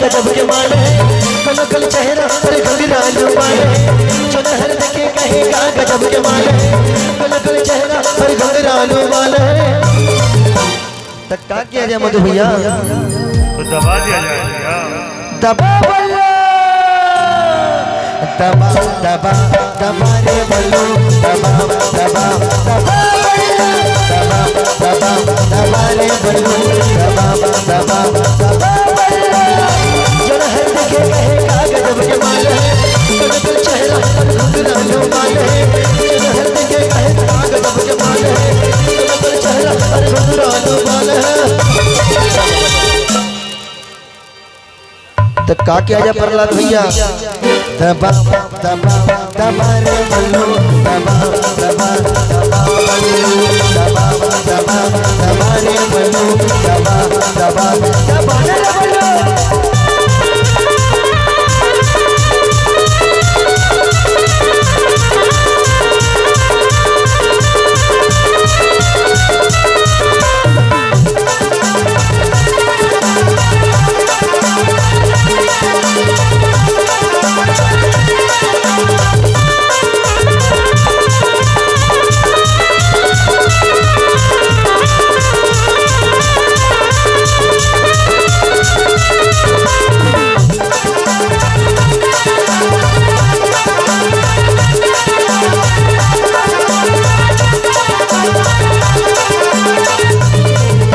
गजब के माल है, कल कल चेहरा पर घुंघरालू बाल है, जो नहर देखे कहेगा गजब के माल है, कल कल चेहरा पर घुंघरालू बाल है। तक क्या किया जाए मधु भैया? तो दबा दिया जाएगा। दबा बल्लो, दबा दबा दबा रे बल्लो, दबा दबा दबा बल्लो, दबा दबा दबा रे बल्लो, दबा दबा दबा बल्लो। जो नहर देखे कहेगा गजब के माल है, कल कल चेहरा पर घुंघरालू बाल है, जो नहर देखे कहेगा गजब के माल है, कल कल चेहरा पर घुंघरालू बाल है। तो का किया जा प्रहलाद भैया? दबा दबा दबा रे बल्लो, दबा दबा दबा बल्लो, दबा दबा दबा रे बल्लो, दबा दबा दबा रे